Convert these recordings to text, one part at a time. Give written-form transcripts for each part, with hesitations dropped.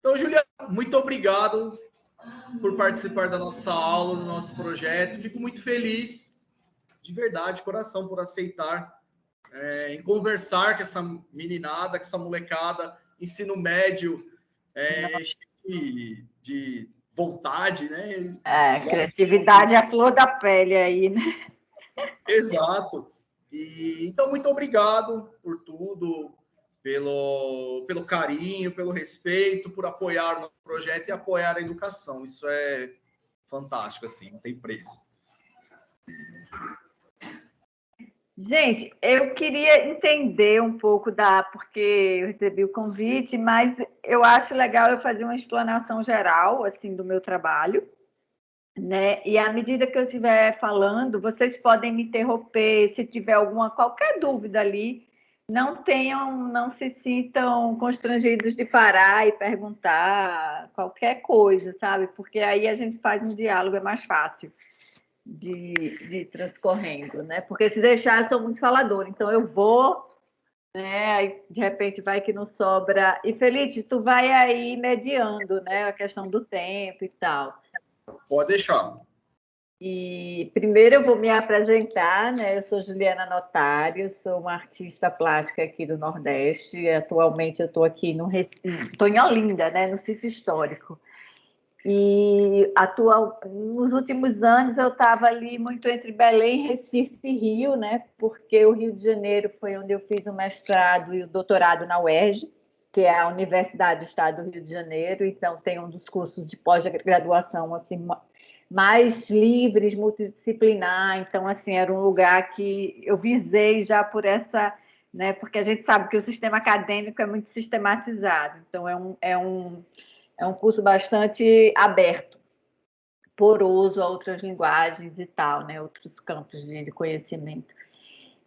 Então, Juliana, muito obrigado por participar da nossa aula, do nosso projeto. Fico muito feliz, de verdade, de coração, por aceitar em conversar com essa meninada, com essa molecada, ensino médio, cheio de vontade, né? Criatividade é a flor da pele aí, né? Exato. Então, muito obrigado por tudo, pelo carinho, pelo respeito, por apoiar o nosso projeto e apoiar a educação. Isso é fantástico, assim, não tem preço. Gente, eu queria entender um pouco porque eu recebi o convite, mas eu acho legal eu fazer uma explanação geral, assim, do meu trabalho, né? E à medida que eu estiver falando, vocês podem me interromper se tiver qualquer dúvida ali. Não se sintam constrangidos de parar e perguntar qualquer coisa, sabe? Porque aí a gente faz um diálogo, é mais fácil de transcorrendo, né? Porque se deixar, eu sou muito faladora, então eu vou, né? Aí, de repente, vai que não sobra. E, Felipe, tu vai aí mediando, né? A questão do tempo e tal. Pode deixar. E primeiro eu vou me apresentar, né? Eu sou Juliana Notário, sou uma artista plástica aqui do Nordeste. Atualmente eu estou aqui estou em Olinda, né? No sítio histórico. E nos últimos anos eu estava ali muito entre Belém, Recife e Rio, né? Porque o Rio de Janeiro foi onde eu fiz o mestrado e o doutorado na UERJ, que é a Universidade do Estado do Rio de Janeiro. Então tem um dos cursos de pós-graduação assim mais livres, multidisciplinar. Então assim era um lugar que eu visei já por essa, né? Porque a gente sabe que o sistema acadêmico é muito sistematizado. Então é um curso bastante aberto, poroso a outras linguagens e tal, né? Outros campos de conhecimento.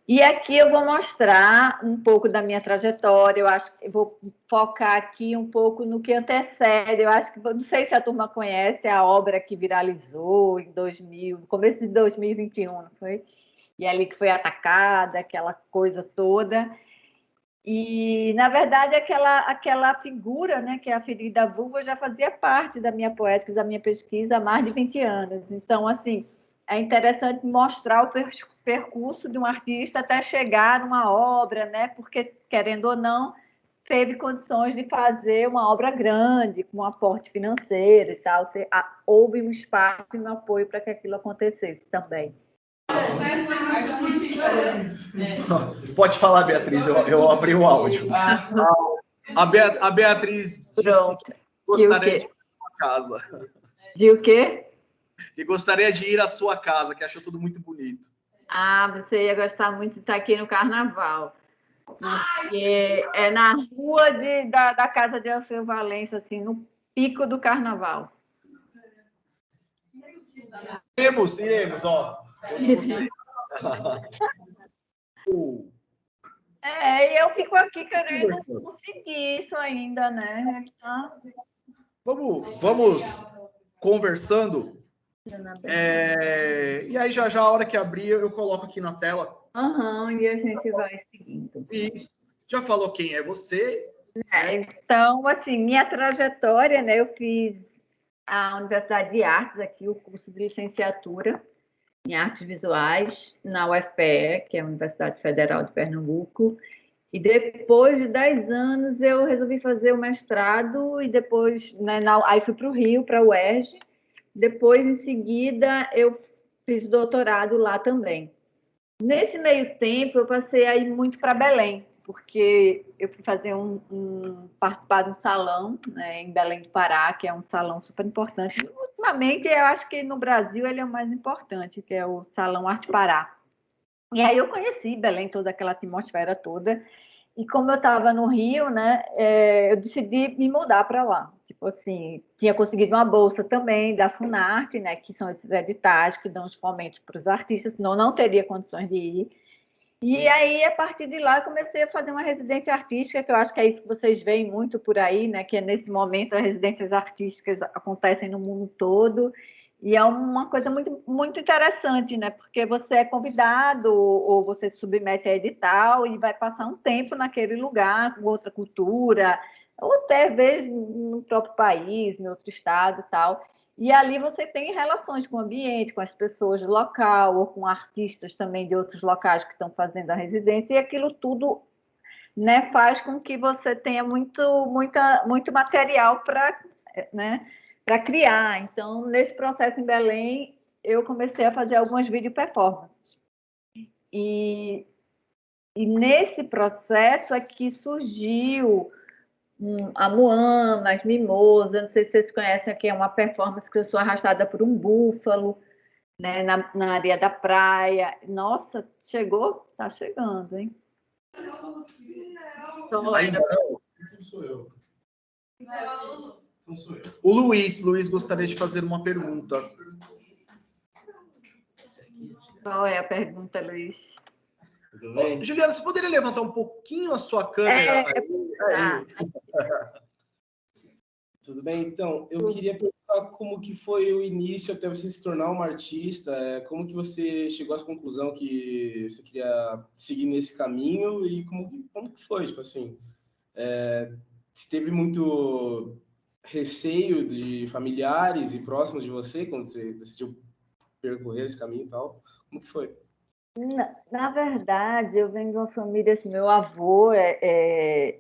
E aqui eu vou mostrar um pouco da minha trajetória. Eu acho que vou focar aqui um pouco no que antecede. Eu acho que não sei se a turma conhece a obra que viralizou em 2000, no começo de 2021, não foi? E ali que foi atacada, aquela coisa toda. E, na verdade, aquela figura, né, que é a ferida vulva, já fazia parte da minha poética, da minha pesquisa há mais de 20 anos. Então, assim, é interessante mostrar o percurso de um artista até chegar numa obra, né, porque, querendo ou não, teve condições de fazer uma obra grande, com um aporte financeiro e tal. Houve um espaço e um apoio para que aquilo acontecesse também. Pode falar, Beatriz, eu abri o áudio. A Beatriz disse que gostaria de ir à sua casa. De o quê? E gostaria de ir à sua casa, que achou tudo muito bonito. Você ia gostar muito de estar aqui no Carnaval. Porque é na rua da casa de Alceu Valença, assim, no pico do Carnaval. Iremos, ó. E eu fico aqui querendo conseguir isso ainda, né? Vamos conversando. E aí, já a hora que abrir, eu coloco aqui na tela. E a gente vai seguindo. Isso. Já falou quem é você? Então, assim, minha trajetória, né? Eu fiz a Universidade de Artes aqui, o curso de licenciatura em Artes Visuais, na UFPE, que é a Universidade Federal de Pernambuco. E depois de 10 anos, eu resolvi fazer o mestrado e depois, né, aí fui para o Rio, para a UERJ. Depois, em seguida, eu fiz doutorado lá também. Nesse meio tempo, eu passei a ir muito para Belém, porque eu fui fazer participar de um salão, né, em Belém do Pará, que é um salão super importante. Ultimamente, eu acho que no Brasil ele é o mais importante, que é o Salão Arte Pará. E aí eu conheci Belém, toda aquela atmosfera toda. E como eu estava no Rio, né, eu decidi me mudar para lá. Tipo assim, tinha conseguido uma bolsa também da Funarte, né, que são esses editais que dão os fomentos para os artistas, senão não teria condições de ir. E aí, a partir de lá, comecei a fazer uma residência artística, que eu acho que é isso que vocês veem muito por aí, né, que é nesse momento as residências artísticas acontecem no mundo todo. E é uma coisa muito, muito interessante, né? Porque você é convidado ou você se submete a edital e vai passar um tempo naquele lugar, com outra cultura, ou até vezes no próprio país, em outro estado e tal. E ali você tem relações com o ambiente, com as pessoas do local, ou com artistas também de outros locais que estão fazendo a residência, e aquilo tudo, né, faz com que você tenha muito material para, né, para criar. Então, nesse processo em Belém, eu comecei a fazer algumas vídeo performances. E nesse processo é que surgiu a Moama, as Mimosas, não sei se vocês conhecem aqui, é uma performance que eu sou arrastada por um búfalo, né, na areia da praia. Nossa, chegou? Tá chegando, hein? Ainda não? Não sou eu. Não sou eu. O Luiz gostaria de fazer uma pergunta. Qual é a pergunta, Luiz? Tudo bem? Juliana, você poderia levantar um pouquinho a sua câmera? Tudo bem? Então, eu queria perguntar como que foi o início até você se tornar uma artista, como que você chegou à conclusão que você queria seguir nesse caminho e como que foi, tipo assim, você teve muito receio de familiares e próximos de você quando você decidiu percorrer esse caminho e tal? Como que foi? Na verdade, eu venho de uma família assim, meu avô é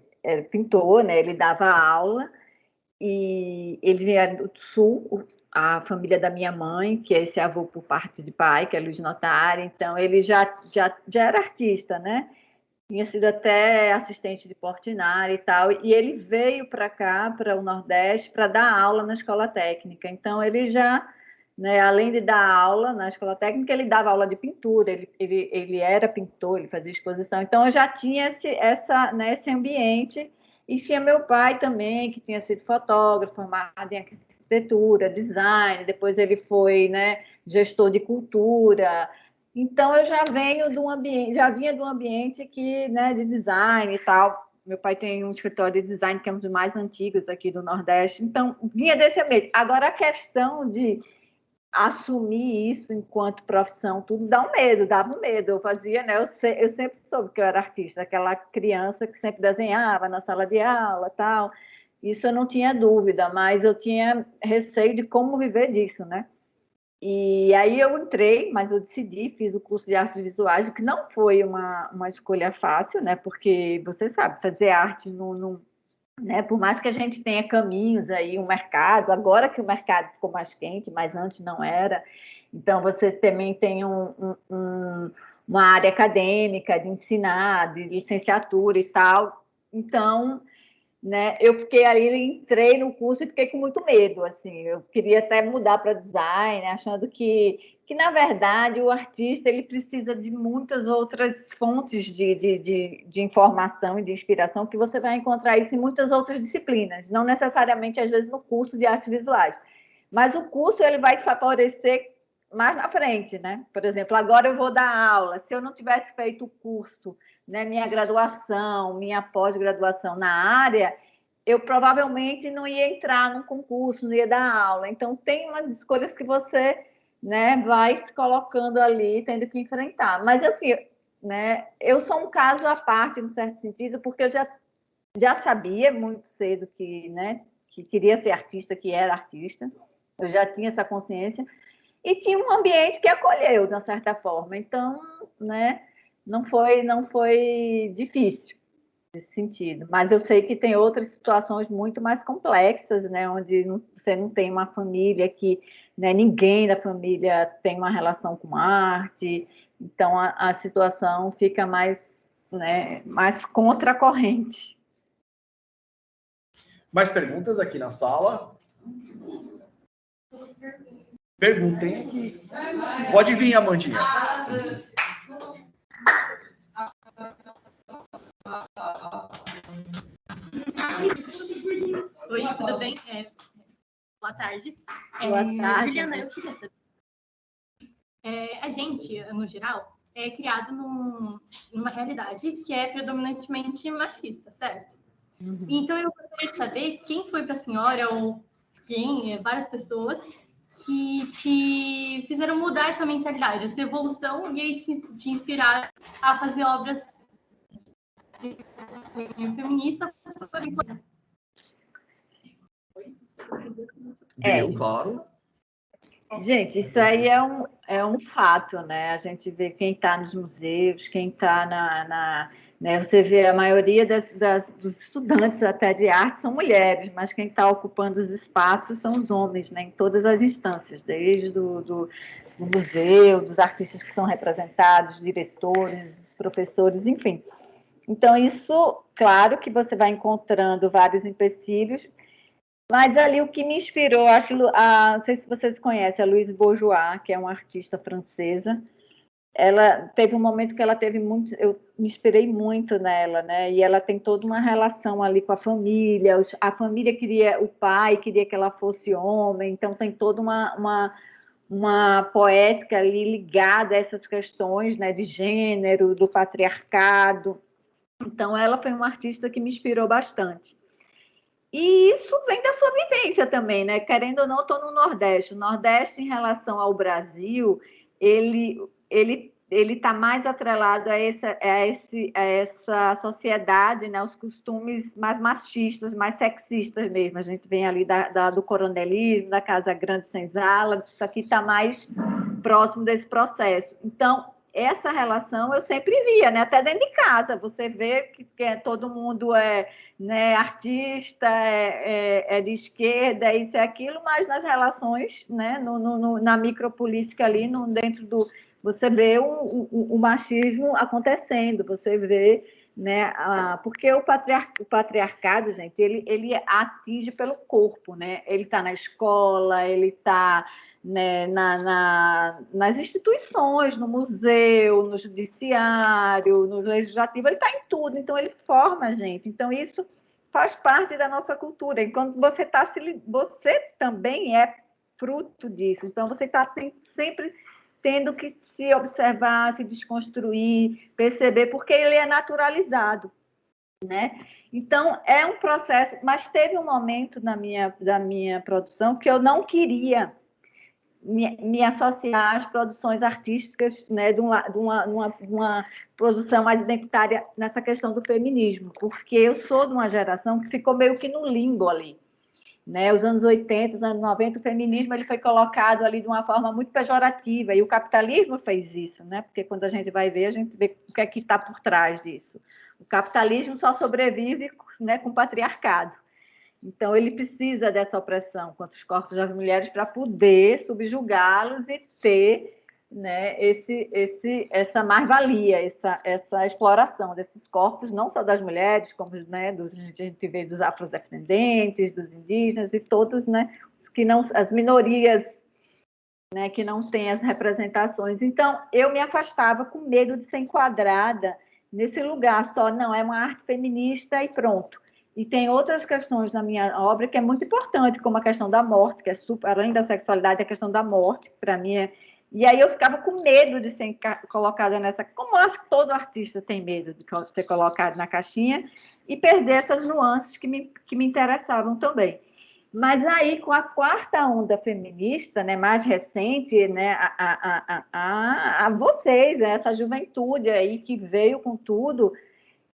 pintor, né? Ele dava aula e ele vinha do sul, a família da minha mãe, que é esse avô por parte de pai, que é Luiz Notário, então ele já era artista, né? Tinha sido até assistente de Portinari e tal, e ele veio para cá, para o Nordeste, para dar aula na escola técnica. Então ele já, né, além de dar aula na escola técnica, ele dava aula de pintura, ele era pintor, ele fazia exposição. Então eu já tinha esse ambiente. E tinha meu pai também, que tinha sido fotógrafo, formado em arquitetura, design, depois ele foi, né, gestor de cultura. Então eu já venho de um ambiente, já vinha de um ambiente que, né, de design e tal. Meu pai tem um escritório de design que é um dos mais antigos aqui do Nordeste, então vinha desse ambiente. Agora a questão de assumir isso enquanto profissão, tudo dava um medo. Eu fazia, né? Eu sempre soube que eu era artista, aquela criança que sempre desenhava na sala de aula, tal. Isso eu não tinha dúvida, mas eu tinha receio de como viver disso, né? E aí eu entrei, mas eu decidi, fiz o curso de artes visuais, que não foi uma escolha fácil, né? Porque você sabe, fazer arte né? Por mais que a gente tenha caminhos aí, um mercado, agora que o mercado ficou mais quente, mas antes não era. Então, você também tem uma área acadêmica de ensinar, de licenciatura e tal. Então, né, eu fiquei aí, entrei no curso e fiquei com muito medo, assim. Eu queria até mudar para design, achando que, na verdade, o artista ele precisa de muitas outras fontes de informação e de inspiração, que você vai encontrar isso em muitas outras disciplinas, não necessariamente, às vezes, no curso de artes visuais. Mas o curso ele vai te favorecer mais na frente, né? Por exemplo, agora eu vou dar aula. Se eu não tivesse feito o curso, né, minha graduação, minha pós-graduação na área, eu provavelmente não ia entrar num concurso, não ia dar aula. Então, tem umas escolhas que você, né, vai se colocando ali, tendo que enfrentar. Mas, assim, né, eu sou um caso à parte, no certo sentido, porque eu já sabia muito cedo que, né, que queria ser artista, que era artista. Eu já tinha essa consciência. E tinha um ambiente que acolheu, de uma certa forma. Então, né, não foi difícil nesse sentido. Mas eu sei que tem outras situações muito mais complexas, né, onde você não tem uma família que, né, ninguém da família tem uma relação com arte. Então, a situação fica mais, né, mais contra a corrente. Mais perguntas aqui na sala? Perguntem aqui. Pode vir, Amandinha. Oi, tudo bem? Boa tarde. Boa tarde. Juliana, eu queria saber. A gente, no geral, é criado numa realidade que é predominantemente machista, certo? Uhum. Então, eu gostaria de saber quem foi para a senhora, ou várias pessoas, que te fizeram mudar essa mentalidade, essa evolução, e aí te inspirar a fazer obras feministas. Deu, claro. Gente, isso aí é um fato, né? A gente vê quem está nos museus, quem está né? Você vê a maioria dos estudantes até de arte são mulheres, mas quem está ocupando os espaços são os homens, né? Em todas as instâncias, desde do museu, dos artistas que são representados, diretores, professores, enfim. Então, isso, claro que você vai encontrando vários empecilhos, mas ali o que me inspirou, não sei se vocês conhecem, a Louise Bourgeois, que é uma artista francesa. Ela teve um momento que ela teve muito, eu me inspirei muito nela, né? E ela tem toda uma relação ali com a família. A família queria, o pai queria que ela fosse homem, então tem toda uma poética ali ligada a essas questões, né? De gênero, do patriarcado. Então ela foi uma artista que me inspirou bastante. E isso vem da sua vivência também, né? Querendo ou não, eu estou no Nordeste. O Nordeste, em relação ao Brasil, ele está mais atrelado a essa sociedade, né? Os costumes mais machistas, mais sexistas mesmo. A gente vem ali do coronelismo, da Casa Grande Senzala, isso aqui está mais próximo desse processo. Então, essa relação eu sempre via, né? Até dentro de casa, você vê que todo mundo né, artista, é de esquerda, isso e aquilo, mas nas relações, né, na micropolítica ali, dentro do... Você vê o machismo acontecendo, você vê, né, porque o patriarcado, gente, ele atinge pelo corpo, né? Ele está na escola, ele está, né, nas instituições, no museu, no judiciário, no legislativo, ele está em tudo, então ele forma a gente. Então, isso faz parte da nossa cultura. E quando você também é fruto disso, então você está sempre tendo que se observar, se desconstruir, perceber, porque ele é naturalizado, né? Então, é um processo, mas teve um momento da minha produção que eu não queria me associar às produções artísticas, né, de uma produção mais identitária nessa questão do feminismo, porque eu sou de uma geração que ficou meio que no limbo ali. Né? Os anos 80, os anos 90, o feminismo ele foi colocado ali de uma forma muito pejorativa, e o capitalismo fez isso, né? Porque quando a gente vai ver, a gente vê o que é que está por trás disso. O capitalismo só sobrevive, né, com o patriarcado. Então, ele precisa dessa opressão contra os corpos das mulheres para poder subjugá-los e ter, né, essa mais-valia, essa exploração desses corpos, não só das mulheres, como, né, a gente vê dos afrodescendentes, dos indígenas e todos, né, as minorias, né, que não têm as representações. Então, eu me afastava com medo de ser enquadrada nesse lugar só, não, é uma arte feminista e pronto. E tem outras questões na minha obra que é muito importante, como a questão da morte, que é além da sexualidade, a questão da morte, que para mim é... E aí eu ficava com medo de ser colocada nessa... Como eu acho que todo artista tem medo de ser colocado na caixinha e perder essas nuances que me interessavam também. Mas aí, com a quarta onda feminista, né, mais recente, né, a vocês, essa juventude aí que veio com tudo,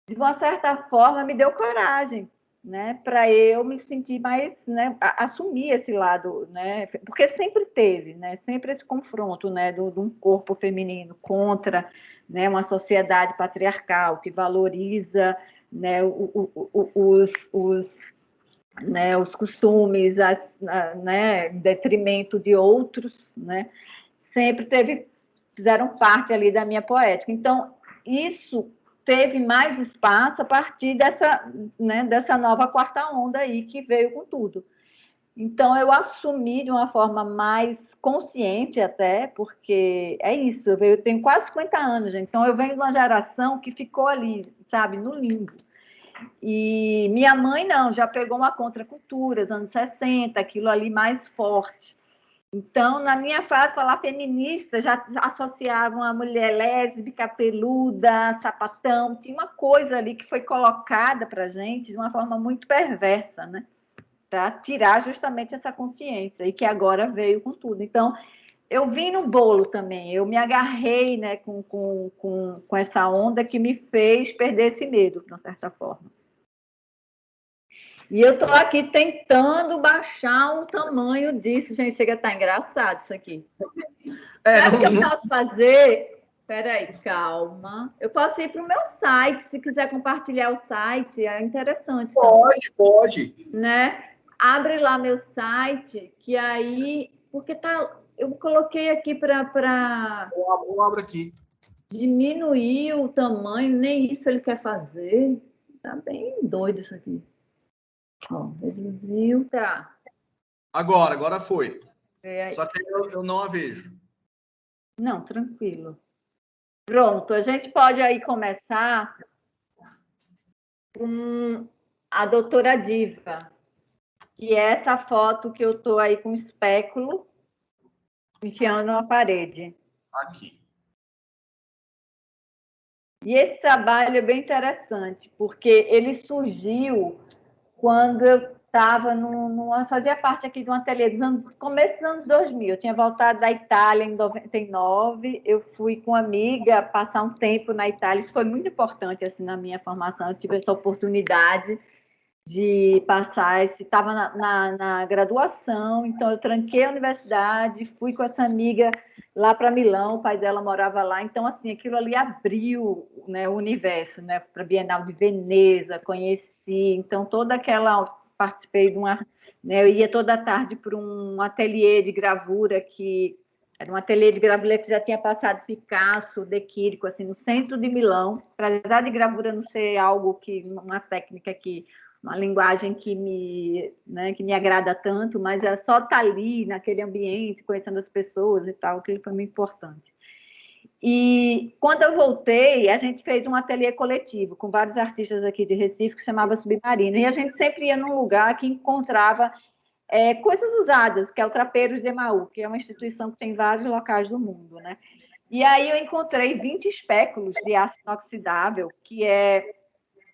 de uma certa forma, me deu coragem, né, para eu me sentir mais, né, assumir esse lado, né, porque sempre teve, né, sempre esse confronto, né, de um corpo feminino contra, né, uma sociedade patriarcal que valoriza, né, os costumes, né, em detrimento de outros, né, fizeram parte ali da minha poética. Então, isso teve mais espaço a partir dessa nova quarta onda aí que veio com tudo. Então, eu assumi de uma forma mais consciente até, porque é isso, eu tenho quase 50 anos, gente, então eu venho de uma geração que ficou ali, sabe, no limbo. E minha mãe não, já pegou uma contracultura, os anos 60, aquilo ali mais forte. Então, na minha fase, falar feminista já associavam a mulher lésbica, peluda, sapatão. Tinha uma coisa ali que foi colocada para a gente de uma forma muito perversa, né? Para tirar justamente essa consciência, e que agora veio com tudo. Então, eu vim no bolo também, eu me agarrei, né, com essa onda que me fez perder esse medo, de uma certa forma. E eu estou aqui tentando baixar o tamanho disso. Gente, chega a estar engraçado isso aqui. Sabe o que eu posso fazer? Espera aí, calma. Eu posso ir para o meu site, se quiser compartilhar o site, é interessante. Pode. Né? Abre lá meu site, que aí... Porque tá... eu coloquei aqui para Eu abro aqui. diminuir o tamanho, nem isso ele quer fazer. Tá bem doido isso aqui. Ó, reduziu, tá. Agora foi. Só que eu não a vejo. Não, tranquilo. Pronto, a gente pode aí começar com a doutora Diva, que é essa foto que eu estou aí com o espéculo enfiando na parede. Aqui. E esse trabalho é bem interessante, porque ele surgiu quando eu estava fazia parte aqui de um ateliê começo dos anos 2000. Eu tinha voltado da Itália em 99. Eu fui com uma amiga passar um tempo na Itália. Isso foi muito importante assim na minha formação. Eu tive essa oportunidade de passar, estava na graduação, então eu tranquei a universidade, fui com essa amiga lá para Milão, o pai dela morava lá, então assim, aquilo ali abriu, né, o universo, né, para a Bienal de Veneza, conheci, então toda aquela, participei de uma, né, eu ia toda tarde para um ateliê de gravura que era um ateliê de gravura que já tinha passado Picasso, De Chirico, assim, no centro de Milão, apesar de gravura não ser algo que, uma técnica que uma linguagem que me agrada tanto, mas é só estar ali, naquele ambiente, conhecendo as pessoas e tal, que foi muito importante. E quando eu voltei, a gente fez um ateliê coletivo com vários artistas aqui de Recife, que se chamava Submarina, e a gente sempre ia num lugar que encontrava coisas usadas, que é o Trapeiros de Emaú, que é uma instituição que tem em vários locais do mundo, né? E aí eu encontrei 20 espéculos de aço inoxidável, que é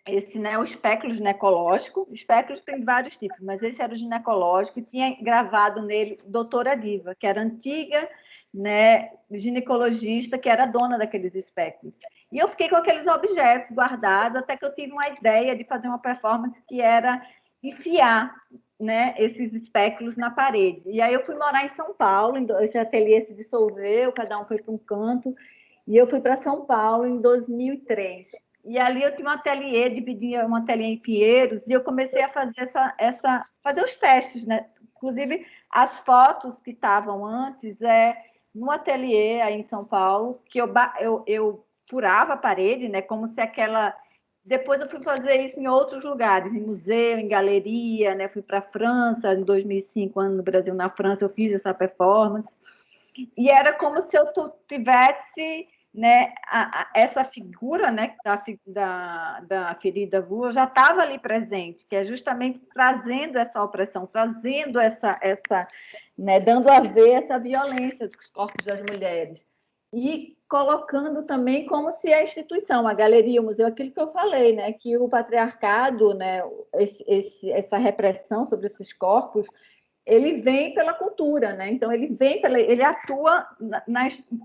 esse, né, o espéculo ginecológico. Espéculos tem vários tipos, mas esse era o ginecológico e tinha gravado nele doutora Diva, que era antiga, né, ginecologista, que era dona daqueles espéculos. E eu fiquei com aqueles objetos guardados, até que eu tive uma ideia de fazer uma performance que era enfiar, né, esses espéculos na parede. E aí eu fui morar em São Paulo, esse ateliê se dissolveu, cada um foi para um canto, e eu fui para São Paulo em 2003. E ali eu tinha um ateliê, dividia um ateliê em Pinheiros, e eu comecei a fazer fazer os testes, né? Inclusive, as fotos que estavam antes no ateliê aí em São Paulo, que eu furava a parede, né? Como se aquela... Depois eu fui fazer isso em outros lugares, em museu, em galeria, né? Fui para a França, em 2005, ano no Brasil, na França, eu fiz essa performance. E era como se eu tivesse... né, essa figura, né, da ferida vulva já estava ali presente, que é justamente trazendo essa opressão, trazendo né, dando a ver essa violência dos corpos das mulheres. E colocando também como se a instituição, a galeria, o museu, aquilo que eu falei, né, que o patriarcado, né, essa repressão sobre esses corpos, ele vem pela cultura, né? Então ele atua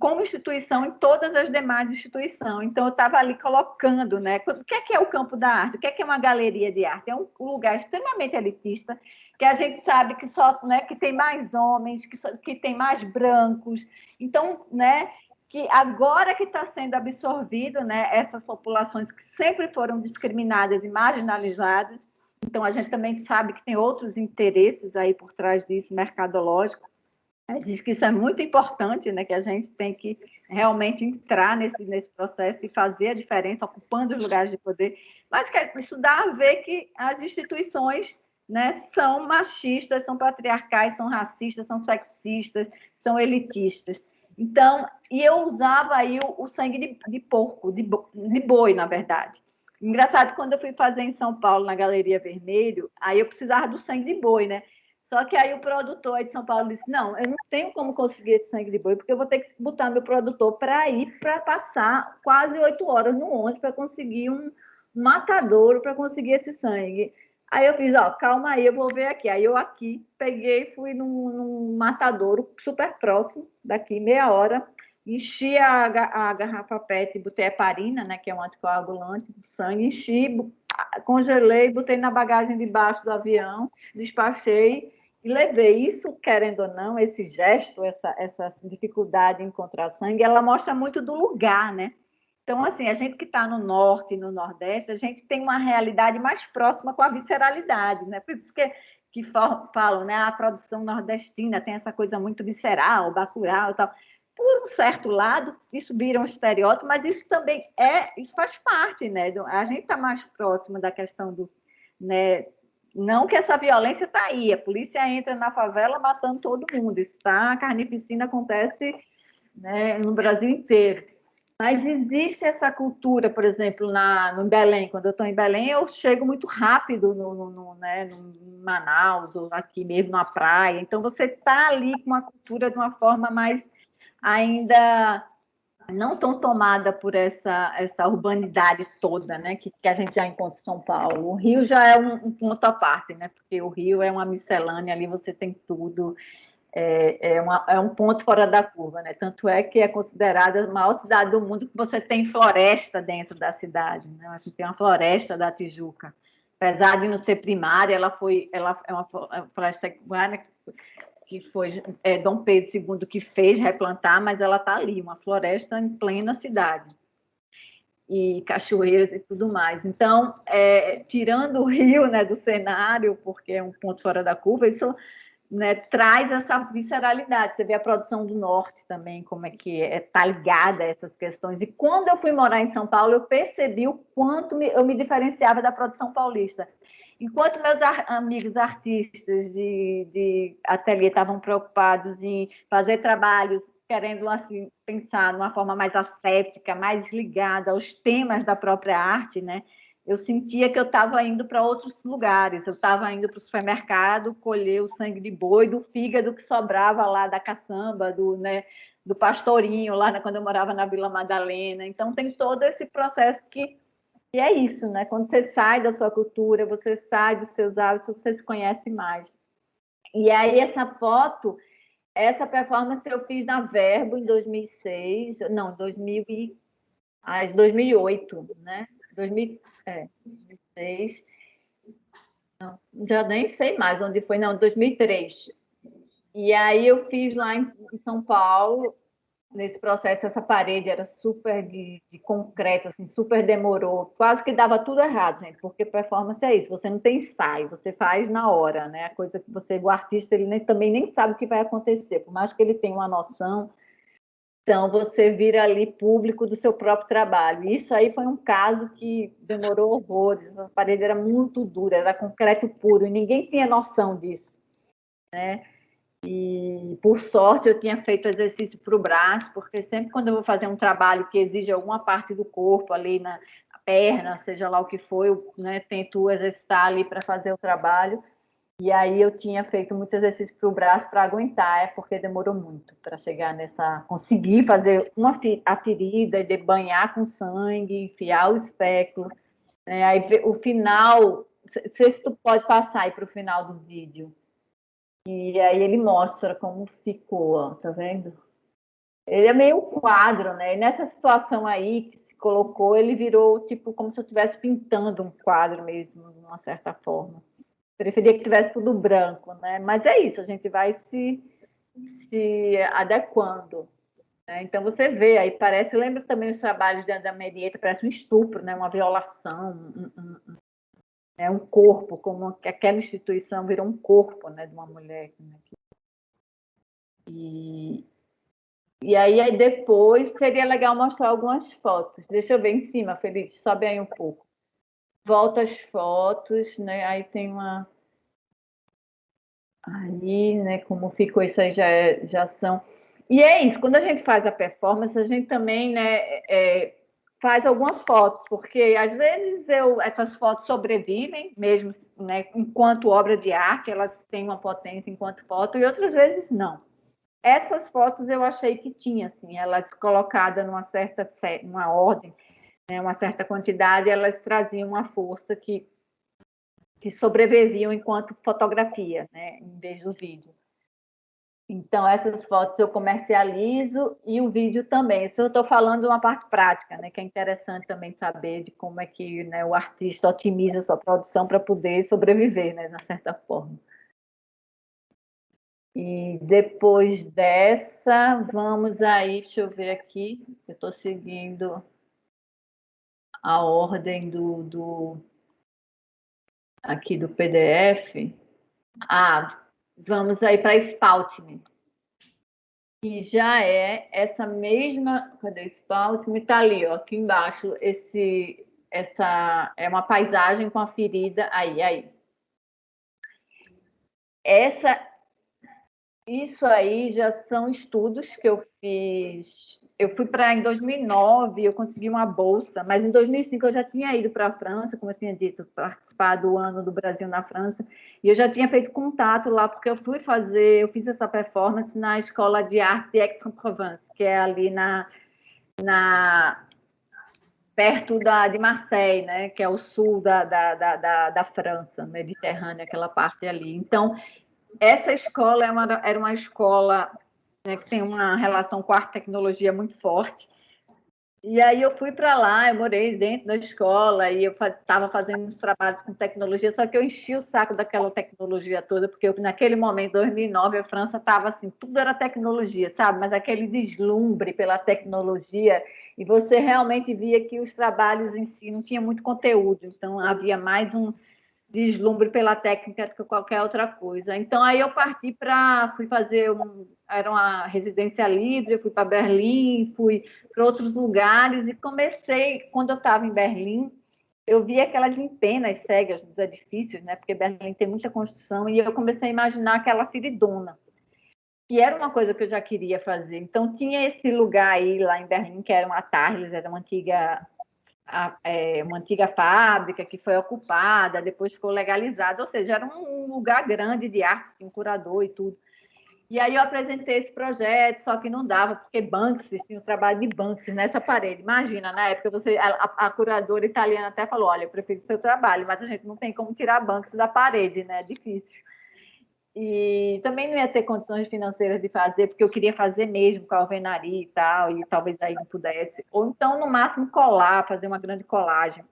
como instituição em todas as demais instituições. Então eu estava ali colocando, né? O que é o campo da arte? O que é uma galeria de arte? É um lugar extremamente elitista, que a gente sabe que só, né, que tem mais homens, que tem mais brancos. Então, né? Que agora que está sendo absorvido, né? Essas populações que sempre foram discriminadas e marginalizadas. Então, a gente também sabe que tem outros interesses aí por trás disso, mercadológico. Diz que isso é muito importante, né? Que a gente tem que realmente entrar nesse processo e fazer a diferença, ocupando os lugares de poder. Mas isso dá a ver que as instituições, né, são machistas, são patriarcais, são racistas, são sexistas, são elitistas. Então, e eu usava aí o sangue de porco, de boi, na verdade. Engraçado, quando eu fui fazer em São Paulo, na Galeria Vermelho, aí eu precisava do sangue de boi, né? Só que aí o produtor aí de São Paulo disse, não, eu não tenho como conseguir esse sangue de boi, porque eu vou ter que botar meu produtor para ir para passar quase 8 horas no ônibus para conseguir um matadouro, para conseguir esse sangue. Aí eu fiz, ó, calma aí, eu vou ver aqui. Aí eu aqui peguei e fui num matadouro super próximo, daqui meia hora, enchi a garrafa PET, botei heparina, né, que é um anticoagulante do sangue, enchi, congelei, botei na bagagem de baixo do avião, despachei e levei. Isso, querendo ou não, esse gesto, essa dificuldade em encontrar sangue, ela mostra muito do lugar, né? Então, assim, a gente que está no norte e no nordeste, a gente tem uma realidade mais próxima com a visceralidade, né? Por isso que falam, né? A produção nordestina tem essa coisa muito visceral, bacural e tal. Por um certo lado, isso vira um estereótipo, mas isso também isso faz parte, né? A gente está mais próximo da questão do, né? Não que essa violência está aí, a polícia entra na favela matando todo mundo, a carnificina acontece, né, no Brasil inteiro. Mas existe essa cultura, por exemplo, no Belém. Quando eu estou em Belém, eu chego muito rápido né, no Manaus, ou aqui mesmo na praia. Então, você está ali com uma cultura de uma forma mais ainda não tão tomada por essa urbanidade toda, né, que a gente já encontra em São Paulo. O Rio já é um ponto à parte, né, porque o Rio é uma miscelânea, ali você tem tudo. É um ponto fora da curva, né? Tanto é que é considerada a maior cidade do mundo, que você tem floresta dentro da cidade, né? A gente tem uma floresta da Tijuca. Apesar de não ser primária, ela é uma floresta que foi Dom Pedro II que fez replantar, mas ela está ali, uma floresta em plena cidade. E cachoeiras e tudo mais. Então, tirando o Rio, né, do cenário, porque é um ponto fora da curva, isso, né, traz essa visceralidade. Você vê a produção do norte também, como é que está ligada a essas questões. E quando eu fui morar em São Paulo, eu percebi o quanto eu me diferenciava da produção paulista. Enquanto meus amigos artistas de ateliê estavam preocupados em fazer trabalhos, querendo assim, pensar de uma forma mais ascética, mais ligada aos temas da própria arte, né? Eu sentia que eu estava indo para outros lugares. Eu estava indo para o supermercado colher o sangue de boi do fígado que sobrava lá da caçamba, do pastorinho, lá quando eu morava na Vila Madalena. Então, tem todo esse processo que é isso, né? Quando você sai da sua cultura, você sai dos seus hábitos, você se conhece mais. E aí, essa performance eu fiz na Verbo em 2006, não, 2008, né? 2006. Não, já nem sei mais onde foi, não, 2003. E aí eu fiz lá em São Paulo, nesse processo, essa parede era super de concreto, assim, super demorou, quase que dava tudo errado, gente, porque performance é isso, você não tem ensaio, você faz na hora, né? A coisa que o artista, ele também nem sabe o que vai acontecer, por mais que ele tenha uma noção. Então, você vira ali público do seu próprio trabalho. Isso aí foi um caso que demorou horrores. A parede era muito dura, era concreto puro, e ninguém tinha noção disso, né? E, por sorte, eu tinha feito exercício para o braço, porque sempre quando eu vou fazer um trabalho que exige alguma parte do corpo, ali na perna, seja lá o que for, eu, né, tento exercitar ali para fazer o trabalho. E aí eu tinha feito muito exercício para o braço para aguentar, porque demorou muito para chegar conseguir fazer a ferida e banhar com sangue, enfiar o espéculo. Aí o final, não sei se tu pode passar aí para o final do vídeo. E aí ele mostra como ficou, ó, tá vendo? Ele é meio um quadro, né? E nessa situação aí que se colocou, ele virou tipo como se eu estivesse pintando um quadro mesmo, de uma certa forma. Preferia que tivesse tudo branco, né? Mas é isso, a gente vai se adequando, né? Então você vê aí, lembra também os trabalhos de Ana Merieta, parece um estupro, né? Uma violação, um corpo, como que aquela instituição virou um corpo, né, de uma mulher. Né? E aí depois seria legal mostrar algumas fotos. Deixa eu ver em cima, Felipe, sobe aí um pouco. Volta as fotos, né? Aí tem uma... Aí, né, como ficou isso aí já são... E é isso, quando a gente faz a performance, a gente também, né, faz algumas fotos, porque às vezes essas fotos sobrevivem, mesmo, né, enquanto obra de arte, elas têm uma potência enquanto foto, e outras vezes não. Essas fotos eu achei que tinha, assim, elas colocadas numa ordem, né, uma certa quantidade, elas traziam uma força que sobreviviam enquanto fotografia, né, em vez do vídeo. Então, essas fotos eu comercializo e o vídeo também. Isso eu estou falando de uma parte prática, né, que é interessante também saber de como é que, né, o artista otimiza a sua produção para poder sobreviver, né, de certa forma. E depois dessa, vamos aí, deixa eu ver aqui, eu estou seguindo a ordem aqui do PDF. Vamos aí para Spout-me, que já é essa mesma. Cadê Spout-me? Está ali, ó, aqui embaixo. Essa é uma paisagem com a ferida. Aí. Isso aí já são estudos que eu fiz. Eu fui em 2009, eu consegui uma bolsa, mas em 2005 eu já tinha ido para a França, como eu tinha dito, participar do Ano do Brasil na França, e eu já tinha feito contato lá, porque eu fiz essa performance na Escola de Arte de Aix-en-Provence, que é ali perto de Marseille, né, que é o sul da França, Mediterrânea, aquela parte ali. Então, essa escola era uma escola, né, que tem uma relação com a arte e tecnologia muito forte. E aí eu fui para lá, eu morei dentro da escola e eu estava fazendo uns trabalhos com tecnologia, só que eu enchi o saco daquela tecnologia toda, porque naquele momento, 2009, a França estava assim, tudo era tecnologia, sabe? Mas aquele deslumbre pela tecnologia, e você realmente via que os trabalhos em si não tinham muito conteúdo, então havia mais um deslumbre pela técnica do que qualquer outra coisa. Então, aí eu fui fazer era uma residência livre, eu fui para Berlim, fui para outros lugares e comecei, quando eu estava em Berlim, eu vi aquelas empenas cegas dos edifícios, né? Porque Berlim tem muita construção, e eu comecei a imaginar aquela feridona, que era uma coisa que eu já queria fazer. Então, tinha esse lugar aí, lá em Berlim, que era uma Tarles, era uma antiga fábrica que foi ocupada, depois ficou legalizada, ou seja, era um lugar grande de arte, um curador e tudo. E aí eu apresentei esse projeto, só que não dava, porque Banksy, tinha o trabalho de Banksy nessa parede. Imagina, na época, a curadora italiana até falou, olha, eu prefiro o seu trabalho, mas a gente não tem como tirar Banksy da parede, né? É difícil. E também não ia ter condições financeiras de fazer, porque eu queria fazer mesmo com a alvenaria e tal, e talvez aí não pudesse. Ou então, no máximo, colar, fazer uma grande colagem.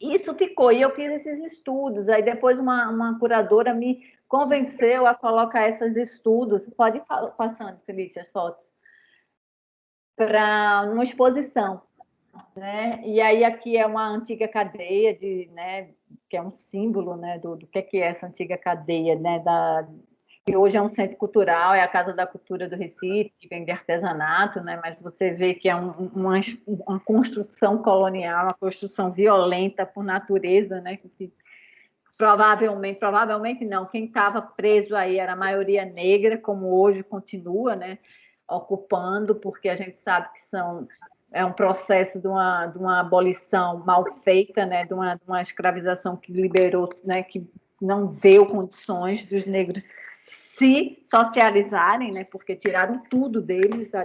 Isso ficou, e eu fiz esses estudos. Aí depois uma curadora me convenceu a colocar esses estudos, pode ir passando, Felicia, as fotos, para uma exposição. Né? E aí aqui é uma antiga cadeia né, que é um símbolo, né, do que é essa antiga cadeia, né, que hoje é um centro cultural, é a Casa da Cultura do Recife, que vem de artesanato, né, mas você vê que é uma construção colonial, uma construção violenta por natureza, né, que provavelmente não, quem estava preso aí era a maioria negra, como hoje continua, né, ocupando, porque a gente sabe que é um processo de uma abolição mal feita, né, de uma escravização que liberou, né, que não deu condições dos negros se socializarem, né, porque tiraram tudo deles, a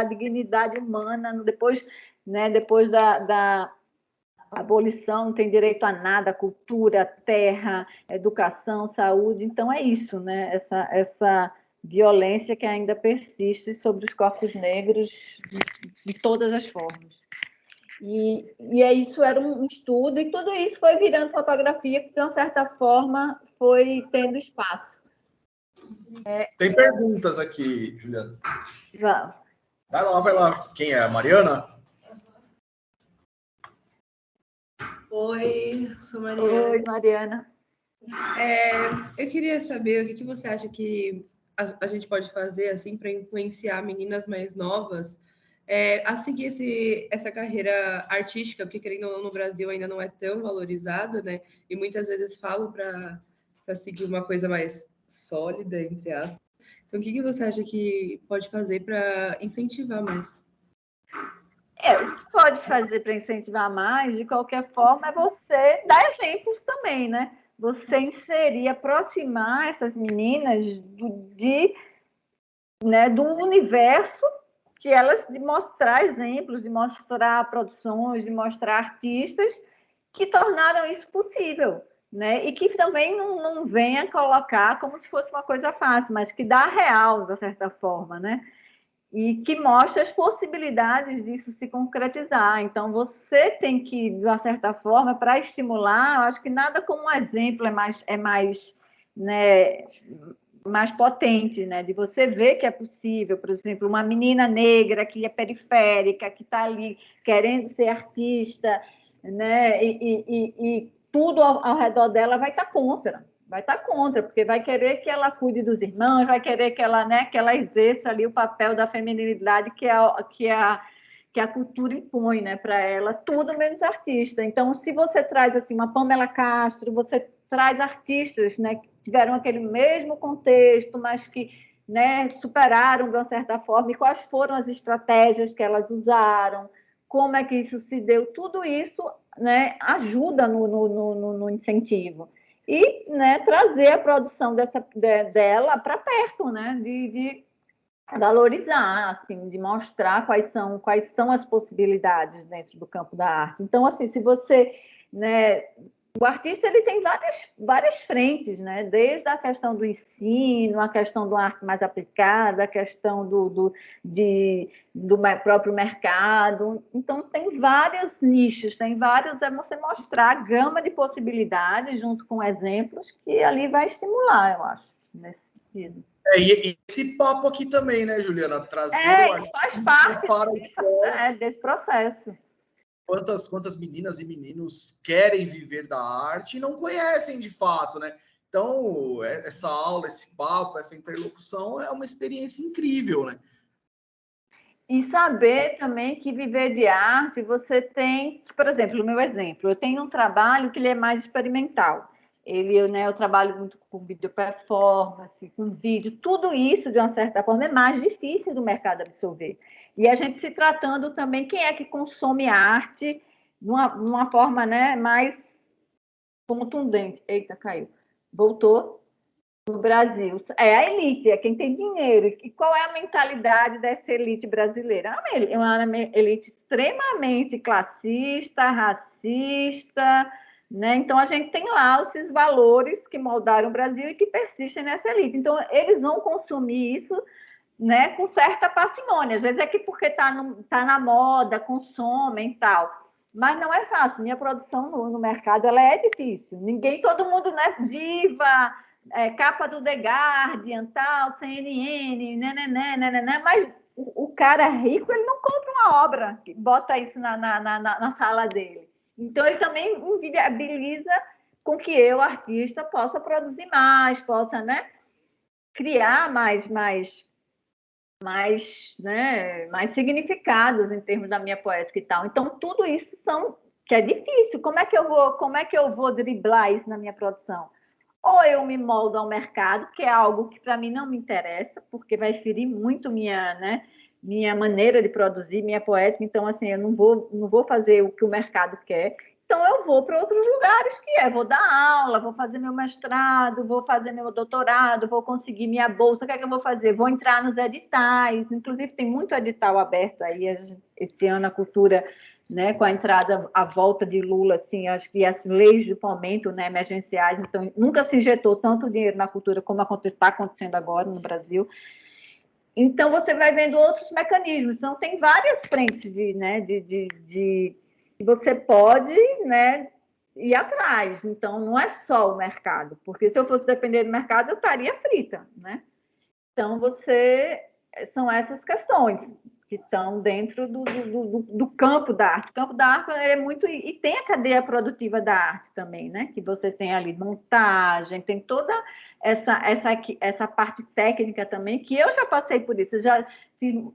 dignidade humana, depois, né, depois da abolição, não tem direito a nada, cultura, terra, educação, saúde, então é isso, né, essa violência que ainda persiste sobre os corpos negros de todas as formas. E isso era um estudo, e tudo isso foi virando fotografia, que de uma certa forma foi tendo espaço. Tem perguntas aqui, Juliana. Vamos. Vai lá. Quem é? A Mariana? Oi, sou Mariana. Oi, Mariana. Eu queria saber o que você acha que a gente pode fazer assim para influenciar meninas mais novas a seguir essa carreira artística, porque querendo ou não, no Brasil ainda não é tão valorizado, né? E muitas vezes falam para seguir uma coisa mais sólida, entre aspas. Então, o que você acha que pode fazer para incentivar mais? O que pode fazer para incentivar mais, de qualquer forma, é você dar exemplos também, né? Você inserir, aproximar essas meninas do universo que elas, de mostrar exemplos, de mostrar produções, de mostrar artistas que tornaram isso possível. né? E que também não venha colocar como se fosse uma coisa fácil, mas que dá real, de certa forma, né? E que mostra as possibilidades disso se concretizar. Então, você tem que, de uma certa forma, para estimular, eu acho que nada como um exemplo né, mais potente, né? De você ver que é possível, por exemplo, uma menina negra que é periférica, que está ali querendo ser artista, né? E tudo ao redor dela vai estar contra. Vai estar contra, porque vai querer que ela cuide dos irmãos, vai querer que ela, né, que ela exerça ali o papel da feminilidade que a cultura impõe, né, para ela, tudo menos artista. Então, se você traz assim uma Pamela Castro, você traz artistas, né, que tiveram aquele mesmo contexto, mas que, né, superaram de uma certa forma, e quais foram as estratégias que elas usaram, como é que isso se deu, tudo isso, né, ajuda no incentivo. E, né, trazer a produção dela para perto, né, de valorizar, assim, de mostrar quais são as possibilidades dentro do campo da arte. Então, assim, se você, né, o artista ele tem várias frentes, né? Desde a questão do ensino, a questão da arte mais aplicada, a questão do próprio mercado. Então, tem vários nichos, tem vários. É você mostrar a gama de possibilidades junto com exemplos que ali vai estimular, eu acho, nesse sentido. E esse papo aqui também, né, Juliana? Trazer o Isso faz parte desse processo. Quantas meninas e meninos querem viver da arte e não conhecem de fato, né? Então, essa aula, esse papo, essa interlocução é uma experiência incrível, né? E saber também que viver de arte, você tem, por exemplo, o meu exemplo, eu tenho um trabalho que ele é mais experimental. Eu trabalho muito com vídeo performance, com vídeo, tudo isso, de uma certa forma, é mais difícil do mercado absorver. E a gente se tratando também, quem é que consome arte de uma forma, né, mais contundente. Eita, caiu. Voltou. No Brasil. É a elite, é quem tem dinheiro. E qual é a mentalidade dessa elite brasileira? É uma elite extremamente classista, racista, né? Então, a gente tem lá esses valores que moldaram o Brasil e que persistem nessa elite. Então, eles vão consumir isso, né, com certa parcimônia. Às vezes é que porque está na moda, consomem e tal. Mas não é fácil. Minha produção no mercado ela é difícil. Todo mundo, né, diva, capa do The Guardian, tal, CNN, né, mas o cara rico, ele não compra uma obra, bota isso na sala dele. Então, ele também inviabiliza com que eu, artista, possa produzir mais, possa, né, criar mais significados em termos da minha poética e tal. Então, tudo isso que é difícil. Como é que eu vou driblar isso na minha produção? Ou eu me moldo ao mercado, que é algo que para mim não me interessa, porque vai ferir muito minha maneira de produzir, minha poética. Então, assim, eu não vou fazer o que o mercado quer. Então, eu vou para outros lugares, vou dar aula, vou fazer meu mestrado, vou fazer meu doutorado, vou conseguir minha bolsa. O que é que eu vou fazer? Vou entrar nos editais. Inclusive, tem muito edital aberto aí. Esse ano, a cultura, né, com a entrada, a volta de Lula, assim, acho que as leis de fomento, né, emergenciais, então, nunca se injetou tanto dinheiro na cultura como está acontecendo agora no Brasil. Então, você vai vendo outros mecanismos. Então, tem várias frentes de você pode, né, ir atrás. Então, não é só o mercado, porque se eu fosse depender do mercado, eu estaria frita, né? Então, são essas questões que estão dentro do campo da arte. O campo da arte é muito... E tem a cadeia produtiva da arte também, né? Que você tem ali montagem, tem toda essa parte técnica também, que eu já passei por isso.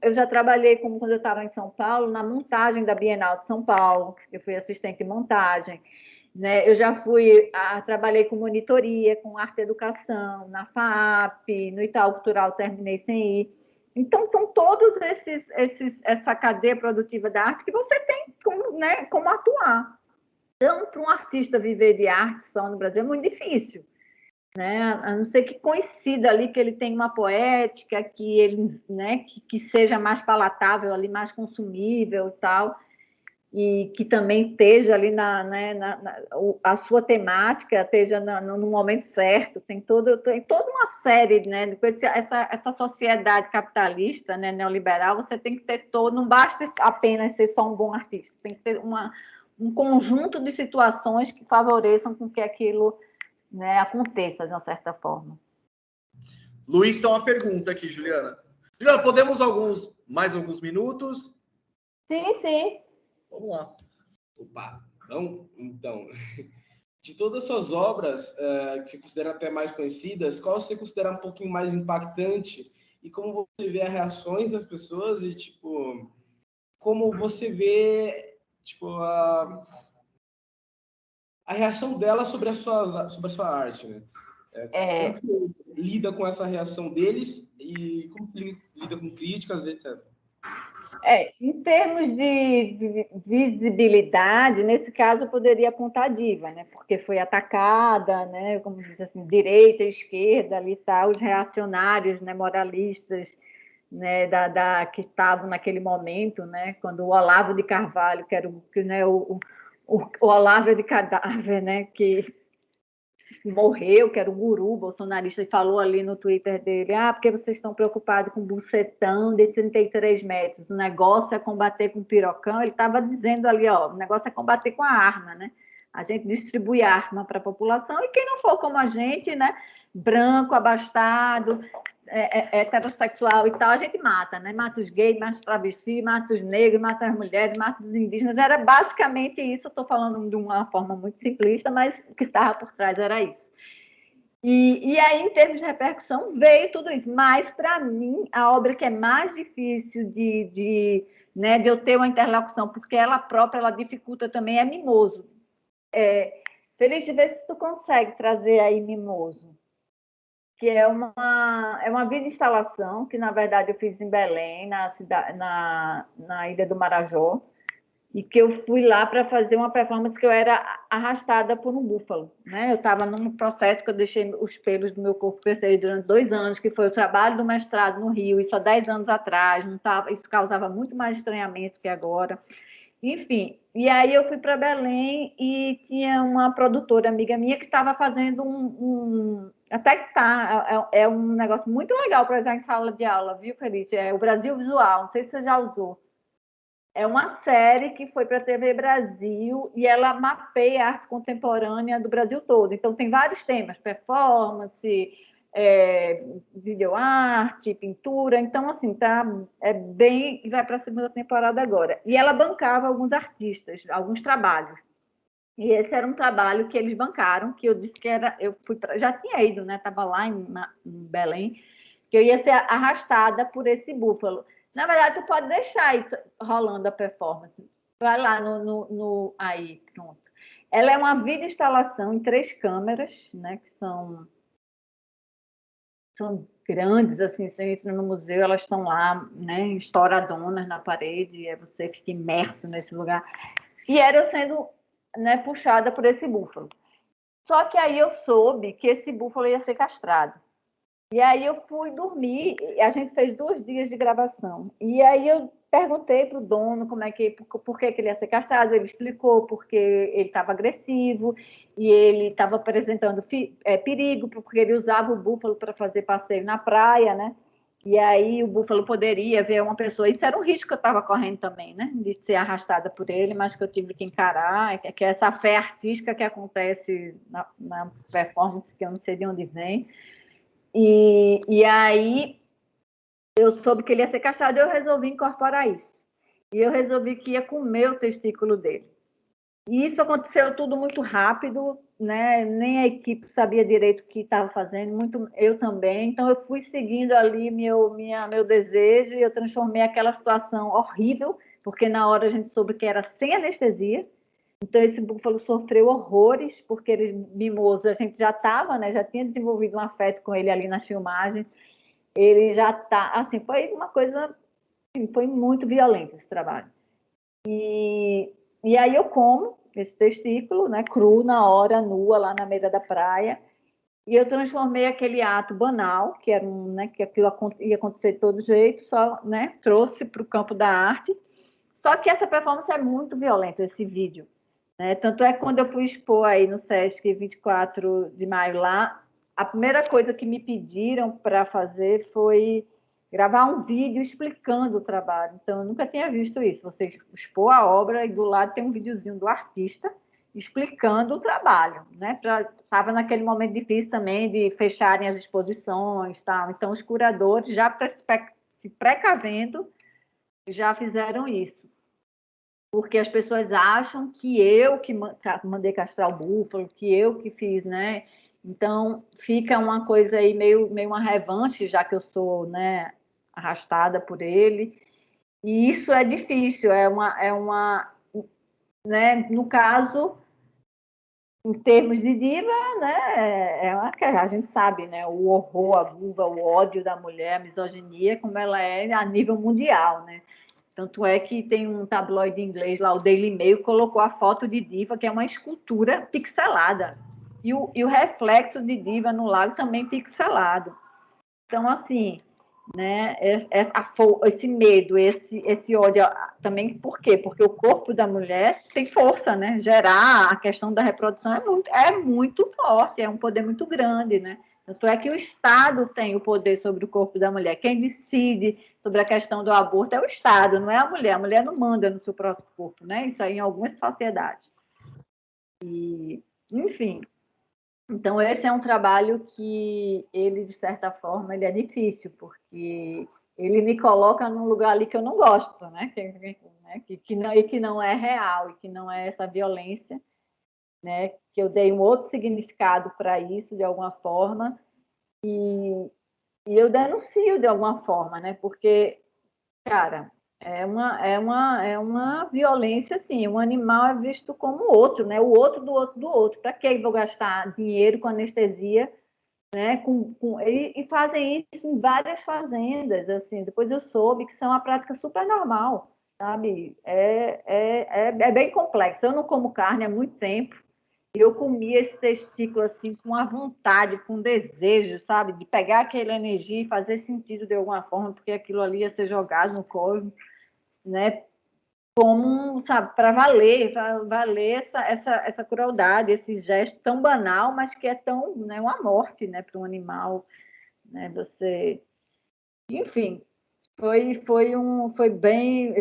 Eu já trabalhei, quando eu estava em São Paulo, na montagem da Bienal de São Paulo. Eu fui assistente de montagem. Né? Eu já trabalhei com monitoria, com arte e educação, na FAP, no Itaú Cultural, terminei sem ir. Então, são todos essa cadeia produtiva da arte que você tem como atuar. Então, para um artista viver de arte só no Brasil é muito difícil. Né? A não ser que coincida ali que ele tem uma poética, que seja mais palatável ali, mais consumível e tal. e que também esteja ali a sua temática esteja no momento certo. Tem toda uma série, né? Com essa sociedade capitalista, né, neoliberal, você tem que ter não basta apenas ser só um bom artista, tem que ter um conjunto de situações que favoreçam com que aquilo, né, aconteça de uma certa forma. Luiz tem uma pergunta aqui, Juliana. Juliana, podemos mais alguns minutos? Sim, sim. Vamos lá. Opa, não? Então, de todas as suas obras, que você considera até mais conhecidas, qual você considera um pouquinho mais impactante? E como você vê as reações das pessoas e, tipo, como você vê, tipo, a reação delas sobre a sua arte, né? Como você lida com essa reação deles e como lida com críticas, etc. Em termos de visibilidade, nesse caso eu poderia apontar a Diva, né? Porque foi atacada, né? Como diz assim, direita, esquerda, ali tá, os reacionários, né? Moralistas, né? Que estavam naquele momento, né? Quando o Olavo de Carvalho, que era o Olavo de Cadáver, né? Que morreu, que era o guru bolsonarista, e falou ali no Twitter dele, porque vocês estão preocupados com bucetão de 33 metros, o negócio é combater com pirocão, ele estava dizendo ali, o negócio é combater com a arma, né? A gente distribui arma para a população, e quem não for como a gente, né, branco, abastado, heterossexual e tal, a gente mata, né? Mata os gays, mata os travestis, mata os negros, mata as mulheres, mata os indígenas. Era basicamente isso. Eu estou falando de uma forma muito simplista, mas o que estava por trás era isso. E aí, em termos de repercussão, veio tudo isso. Mas, para mim, a obra que é mais difícil de eu ter uma interlocução, porque ela própria ela dificulta também, é Mimoso. Feliz de ver se tu consegue trazer aí Mimoso, que é uma videoinstalação que, na verdade, eu fiz em Belém, na Ilha do Marajó, e que eu fui lá para fazer uma performance que eu era arrastada por um búfalo, né? Eu estava num processo que eu deixei os pelos do meu corpo crescer durante 2 anos, que foi o trabalho do mestrado no Rio, isso há 10 anos atrás, isso causava muito mais estranhamento que agora. Enfim, e aí eu fui para Belém e tinha uma produtora amiga minha que estava fazendo até que é um negócio muito legal para usar em sala de aula, viu, Feliz? É o Brasil Visual, não sei se você já usou. É uma série que foi para a TV Brasil e ela mapeia a arte contemporânea do Brasil todo. Então, tem vários temas, performance, videoarte, pintura. Então, assim, bem... Vai para a 2ª temporada agora. E ela bancava alguns artistas, alguns trabalhos. E esse era um trabalho que eles bancaram, que eu disse que era... já tinha ido, né? Estava lá em Belém, que eu ia ser arrastada por esse búfalo. Na verdade, tu pode deixar aí rolando a performance. Vai lá aí, pronto. Ela é uma videoinstalação em 3 câmeras, né, que são grandes, assim, você entra no museu, elas estão lá, né, estouradonas na parede, e você fica imerso nesse lugar. E era eu sendo, né, puxada por esse búfalo. Só que aí eu soube que esse búfalo ia ser castrado. E aí eu fui dormir, a gente fez 2 dias de gravação. E aí eu perguntei para o dono por que ele ia ser castrado, ele explicou porque ele estava agressivo e ele estava apresentando perigo, porque ele usava o búfalo para fazer passeio na praia, né? E aí o búfalo poderia ver uma pessoa, isso era um risco que eu estava correndo também, né? De ser arrastada por ele, mas que eu tive que encarar, que é essa fé artística que acontece na performance, que eu não sei de onde vem. E aí eu soube que ele ia ser castrado e eu resolvi incorporar isso. E eu resolvi que ia comer o testículo dele. E isso aconteceu tudo muito rápido, né? Nem a equipe sabia direito o que estava fazendo, muito eu também. Então eu fui seguindo ali meu desejo e eu transformei aquela situação horrível, porque na hora a gente soube que era sem anestesia. Então, esse búfalo sofreu horrores, porque ele, Mimoso, a gente já estava, né? Já tinha desenvolvido um afeto com ele ali na filmagem. Ele já está, assim, foi uma coisa, assim, foi muito violento esse trabalho. E aí eu como esse testículo, né? Cru, na hora, nua, lá na beira da praia. E eu transformei aquele ato banal, que era que aquilo ia acontecer de todo jeito, só, né? Trouxe para o campo da arte. Só que essa performance é muito violenta, esse vídeo. Né? Tanto é que quando eu fui expor aí no Sesc 24 de maio lá, a primeira coisa que me pediram para fazer foi gravar um vídeo explicando o trabalho. Então, eu nunca tinha visto isso. Você expor a obra e do lado tem um videozinho do artista explicando o trabalho. Né? Estava naquele momento difícil também de fecharem as exposições. Tal. Então, os curadores, já se precavendo, já fizeram isso. Porque as pessoas acham que eu que mandei castrar o búfalo, que eu que fiz, né? Então, fica uma coisa aí meio uma revanche, já que eu sou, né, arrastada por ele. E isso é difícil, né, no caso, em termos de diva, né, a gente sabe, né, o horror, a vulva, o ódio da mulher, a misoginia, como ela é a nível mundial, né? Tanto é que tem um tabloide inglês lá, o Daily Mail, colocou a foto de diva, que é uma escultura pixelada. E o reflexo de diva no lago também pixelado. Então, assim, né, esse medo, esse ódio também, por quê? Porque o corpo da mulher tem força, né? Gerar a questão da reprodução é muito forte, é um poder muito grande, né? Tanto é que o Estado tem o poder sobre o corpo da mulher. Quem decide sobre a questão do aborto é o Estado, não é a mulher. A mulher não manda no seu próprio corpo, né? Isso aí em algumas sociedades. E, enfim, então esse é um trabalho que ele, de certa forma, ele é difícil, porque ele me coloca num lugar ali que eu não gosto, né? Que não é real, e que não é essa violência, né? Que eu dei um outro significado para isso, de alguma forma, e eu denuncio de alguma forma, né? Porque, cara, é uma violência, assim, um animal é visto como outro, né? O outro do outro do outro. Para que eu vou gastar dinheiro com anestesia, né? E fazem isso em várias fazendas, assim. Depois eu soube que isso é uma prática super normal, sabe? É bem complexo. Eu não como carne há muito tempo. Eu comia esse testículo assim com a vontade, com desejo, sabe, de pegar aquela energia e fazer sentido de alguma forma, porque aquilo ali ia ser jogado no corpo, né? Como, sabe, para valer essa crueldade, esse gesto tão banal, mas que é tão, né, uma morte, né, para um animal, né? Você, enfim, foi bem.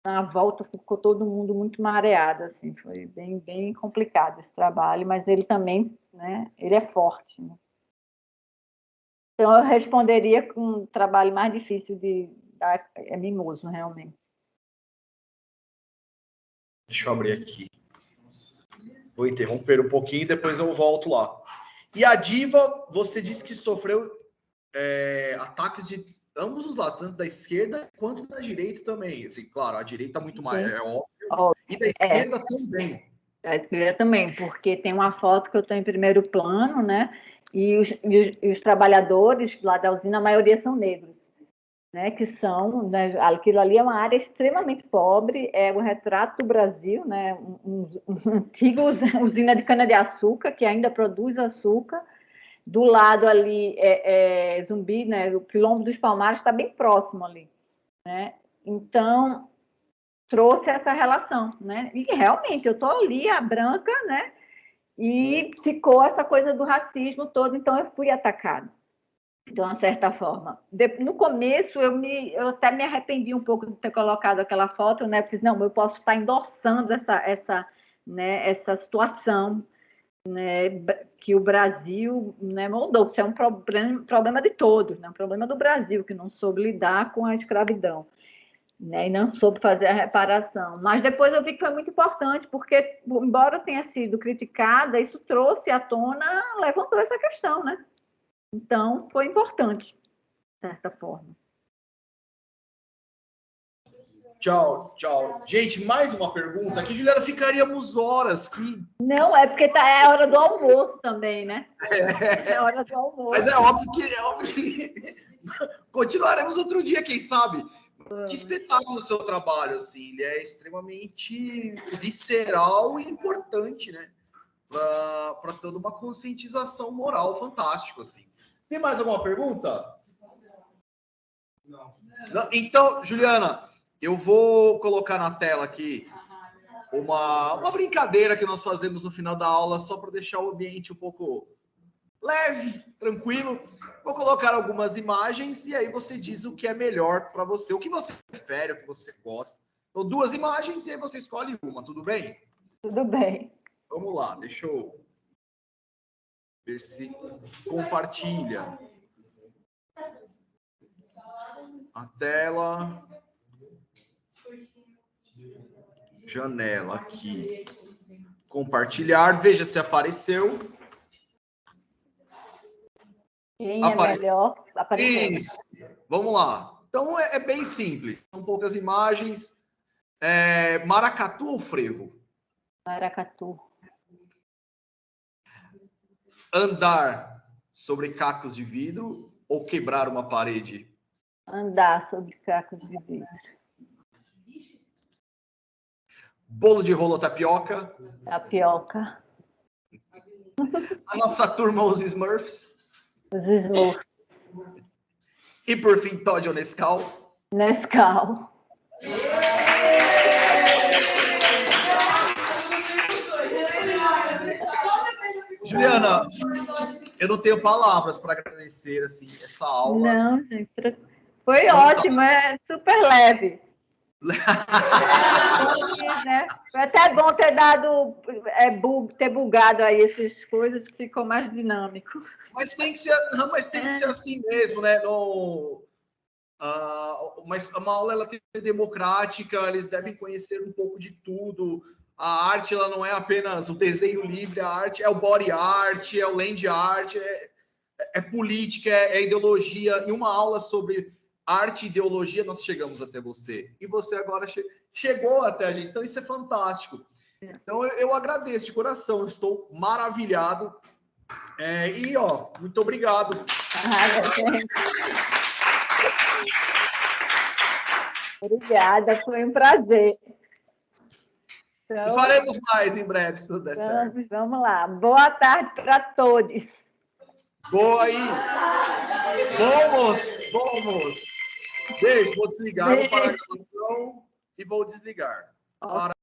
Na volta ficou todo mundo muito mareado, assim, foi bem complicado esse trabalho, mas ele também, né, ele é forte, né? Então eu responderia com um trabalho mais difícil de dar, é mimoso, realmente. Deixa eu abrir aqui. Vou interromper um pouquinho e depois eu volto lá. E a diva, você disse que sofreu ataques de ambos os lados, tanto da esquerda quanto da direita também. Assim, claro, a direita muito mais, é óbvio, e da esquerda também. Da esquerda também, porque tem uma foto que eu estou em primeiro plano, né? E os trabalhadores lá da usina, a maioria são negros, né? Que são, né, aquilo ali é uma área extremamente pobre, é o retrato do Brasil, né? Um antigo usina de cana-de-açúcar, que ainda produz açúcar. Do lado ali Zumbi, né? O Quilombo dos Palmares está bem próximo ali, né? Então trouxe essa relação, né? E realmente eu estou ali, a branca, né? E ficou essa coisa do racismo todo, então eu fui atacada. De uma certa forma. No começo, eu até me arrependi um pouco de ter colocado aquela foto, né? Porque, não, eu posso estar endossando essa situação, né, que o Brasil, né, moldou, que isso é um problema de todos, né, um problema do Brasil, que não soube lidar com a escravidão, né, e não soube fazer a reparação. Mas depois eu vi que foi muito importante, porque, embora tenha sido criticada, isso trouxe à tona, levantou essa questão, né? Então, foi importante, de certa forma. Tchau. Gente, mais uma pergunta aqui, Juliana, ficaríamos horas. Não, é porque é hora do almoço também, né? É hora do almoço. Mas é óbvio que continuaremos outro dia, quem sabe? Que espetáculo o seu trabalho, assim, ele é extremamente visceral e importante, né? Para toda uma conscientização moral fantástico, assim. Tem mais alguma pergunta? Não. Então, Juliana, eu vou colocar na tela aqui uma brincadeira que nós fazemos no final da aula, só para deixar o ambiente um pouco leve, tranquilo. Vou colocar algumas imagens e aí você diz o que é melhor para você, o que você prefere, o que você gosta. Então, 2 imagens e aí você escolhe uma, tudo bem? Tudo bem. Vamos lá, deixa eu ver se compartilha a tela. Janela aqui. Compartilhar, veja se apareceu. Quem é melhor? Apareceu. Isso. Vamos lá. Então é bem simples. São poucas imagens. Maracatu ou frevo? Maracatu. Andar sobre cacos de vidro ou quebrar uma parede? Andar sobre cacos de vidro. Bolo de rolo ou tapioca? Tapioca. A nossa turma, os Smurfs. Os Smurfs. E por fim, Todd ou Nescau? Nescau. Juliana, eu não tenho palavras para agradecer assim, essa aula. Não, gente, foi ótimo, é super leve. Foi até bom ter dado, ter bugado aí essas coisas, que ficou mais dinâmico. Mas tem que ser, assim mesmo, né? Mas uma aula ela tem que ser democrática, eles devem conhecer um pouco de tudo. A arte ela não é apenas o desenho livre, a arte é o body art, é o land art, é política, é ideologia. Em uma aula sobre arte e ideologia, nós chegamos até você. E você agora chegou até a gente. Então, isso é fantástico. Então, eu agradeço de coração. Eu estou maravilhado. Muito obrigado. Obrigada, foi um prazer. Então, e faremos mais em breve, se tudo der certo. Vamos lá. Boa tarde para todos. Boa aí. Vamos. Beijo, vou desligar, vou parar a gravação e vou desligar.